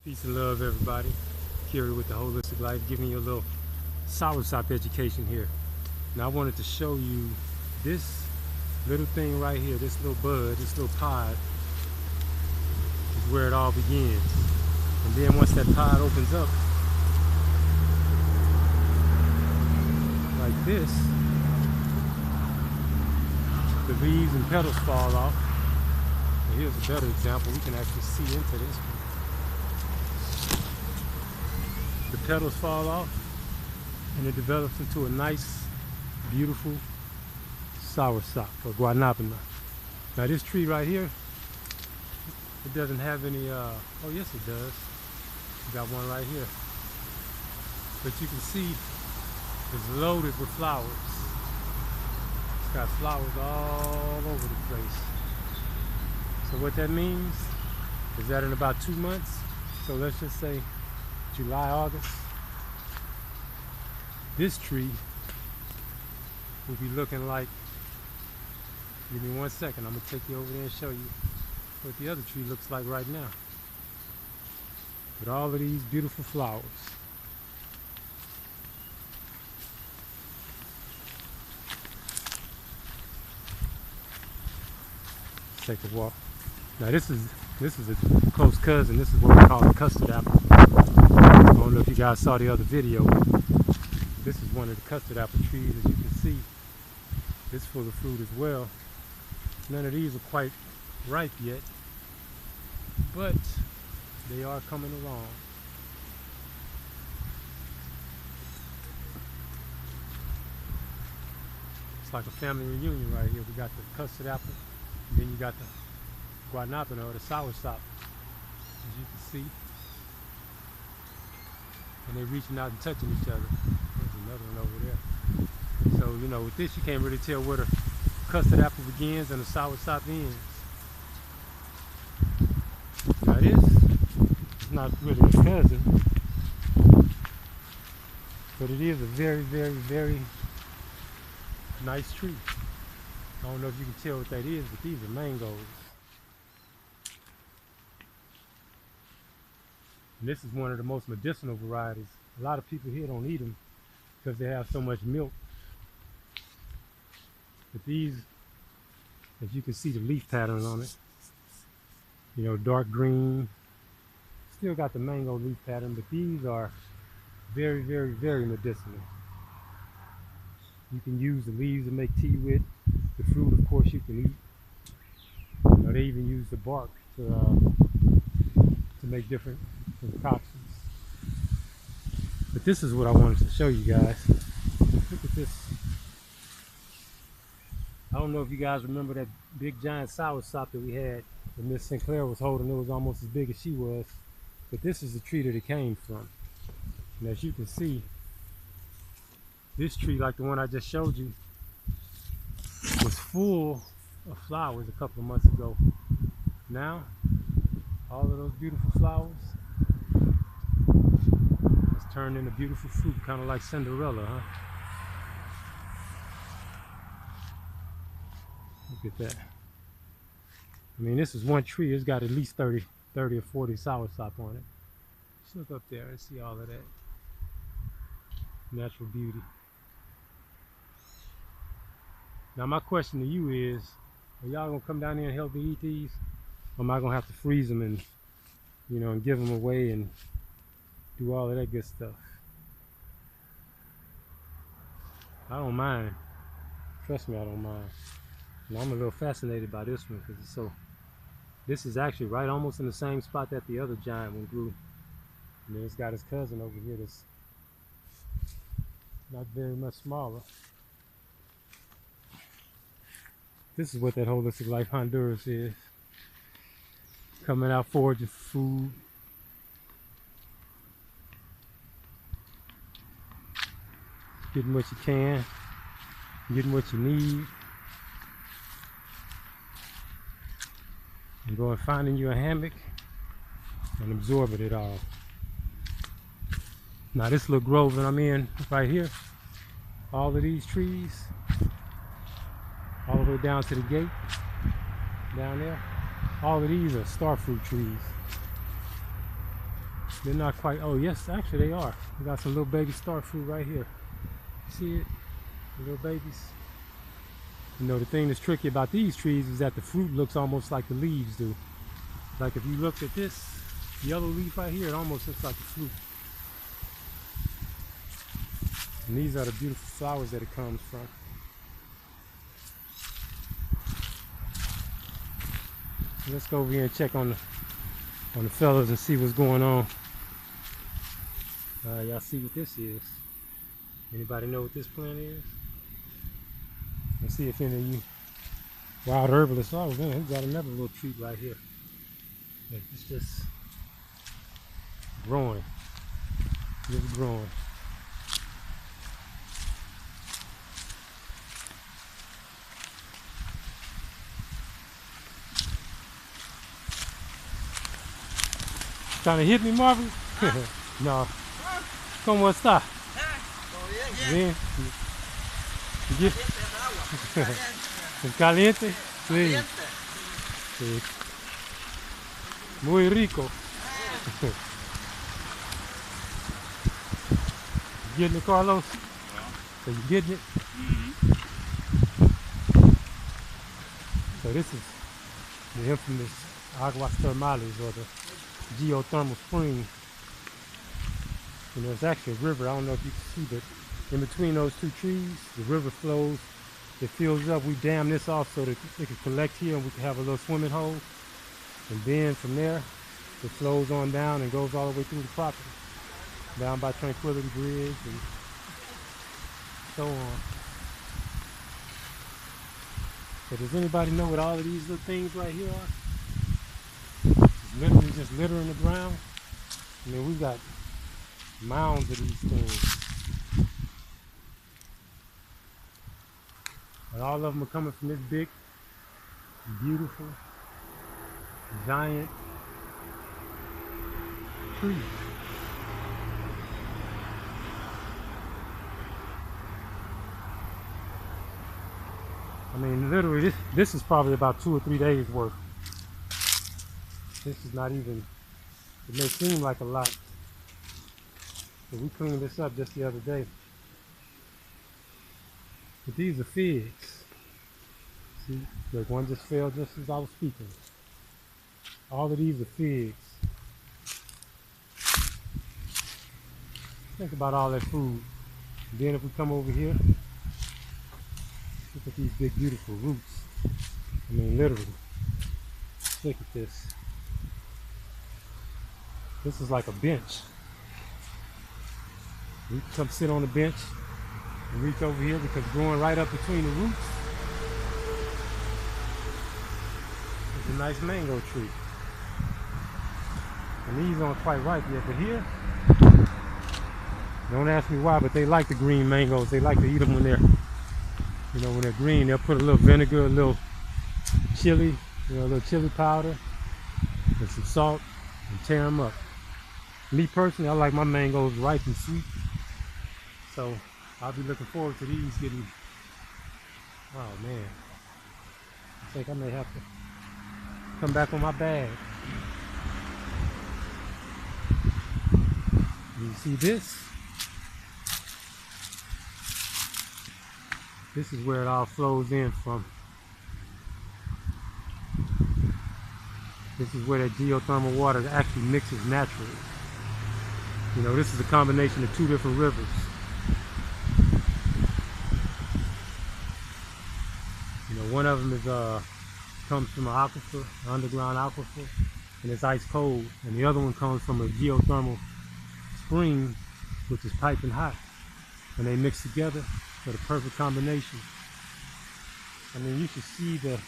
Peace and love, everybody. Kerry with the Whole-listic Life, giving you a little soursop education here. Now I wanted to show you this little thing right here, this little bud, this little pod is where it all begins. And then once that pod opens up, like this, the leaves and petals fall off. And here's a better example. We can actually see into this. The petals fall off and it develops into a nice, beautiful soursop or guanoabana. Now this tree right here, it doesn't have any, oh yes it does. We got one right here. But you can see it's loaded with flowers. It's got flowers all over the place. So what that means is that in about 2 months, so let's just say July, August, this tree will be looking like, give me 1 second, I'm going to take you over there and show you what the other tree looks like right now. With all of these beautiful flowers. Let's take a walk. Now this is a close cousin. This is what we call a custard apple. I don't know if you guys saw the other video. This is one of the custard apple trees. As you can see, it's full of fruit as well. None of these are quite ripe yet, but they are coming along. It's like a family reunion right here. We got the custard apple, and then you got the guanoabana or the soursop, as you can see. And they're reaching out and touching each other. There's another one over there. So, you know, with this you can't really tell where the custard apple begins and the soursop ends. Now this is not really a cousin, but it is a very, very, very nice tree. I don't know if you can tell what that is, but these are mangoes. And this is one of the most medicinal varieties. A lot of people here don't eat them because they have so much milk. But these, as you can see the leaf pattern on it, you know, dark green. Still got the mango leaf pattern, but these are very, very, very medicinal. You can use the leaves to make tea with. The fruit, of course, you can eat. You know, they even use the bark to make different concoctions. But this is what I wanted to show you guys. Look at this. I don't know if you guys remember that big giant soursop that we had that Miss Sinclair was holding. It was almost as big as she was. But this is the tree that it came from. And as you can see, this tree, like the one I just showed you, was full of flowers a couple of months ago. Now, all of those beautiful flowers has turned into beautiful fruit, kind of like Cinderella, huh? Look at that. I mean, this is one tree. It's got at least 30 or 40 soursop on it. Just look up there and see all of that natural beauty. Now my question to you is, are y'all gonna come down here and help me eat these? Or am I gonna have to freeze them and, you know, and give them away and do all of that good stuff? I don't mind. Trust me, I don't mind. And I'm a little fascinated by this one because it's so, this is actually right almost in the same spot that the other giant one grew. And then it's got his cousin over here that's not very much smaller. This is what that Whole-listic Life Honduras is. Coming out foraging for food. Getting what you can. Getting what you need. And going finding you a hammock and absorbing it all. Now this little grove that I'm in right here, all of these trees, all the way down to the gate, down there, all of these are starfruit trees. They're not quite, oh yes, actually they are. We got some little baby star fruit right here. See it? The little babies. You know, the thing that's tricky about these trees is that the fruit looks almost like the leaves do. Like if you looked at this yellow leaf right here, it almost looks like the fruit. And these are the beautiful flowers that it comes from. Let's go over here and check on the fellas and see what's going on. Y'all see what this is? Anybody know what this plant is? Let's see if any of you wild herbalists are. Oh man, we got another little treat right here. It's just growing. Just growing. Trying to hit me, Marvin? No. ¿Cómo está? Bien. Caliente? Sí. Sí. Muy rico. You getting it, Carlos? So you getting it? So this is the infamous aguas thermales, or the geothermal spring. You know, it's actually a river. I don't know if you can see, but in between those two trees, the river flows. It fills up. We dam this off so that it can collect here and we can have a little swimming hole. And then from there, it flows on down and goes all the way through the property. Down by Tranquility Bridge and so on. So does anybody know what all of these little things right here are? It's literally just littering the ground. I mean, we've got mounds of these things. And all of them are coming from this big, beautiful, giant tree. I mean, literally, this is probably about 2 or 3 days worth. This is not even, it may seem like a lot. But we cleaned this up just the other day. But these are figs. See, like one just fell just as I was speaking. All of these are figs. Think about all that food. And then if we come over here, look at these big beautiful roots. I mean, literally. Look at this. This is like a bench. We can come sit on the bench and reach over here because growing right up between the roots is a nice mango tree. And these aren't quite ripe yet, but here, don't ask me why, but they like the green mangoes. They like to eat them when they're, you know, when they're green. They'll put a little vinegar, a little chili, you know, a little chili powder and some salt and tear them up. Me personally, I like my mangoes ripe and sweet. So I'll be looking forward to these getting, oh man, I think I may have to come back on my bag. You see this? This is where it all flows in from. This is where that geothermal water actually mixes naturally. You know, this is a combination of 2 different rivers. You know, one of them is comes from an aquifer, an underground aquifer, and it's ice cold. And the other one comes from a geothermal spring, which is piping hot. And they mix together for the perfect combination. I mean, you should see the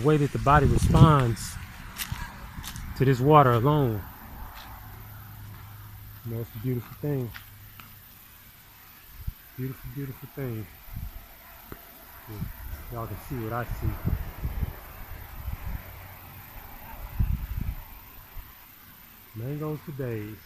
way that the body responds to this water alone. You know, it's a beautiful thing. Beautiful, beautiful thing. Y'all can see what I see. Mangoes for days.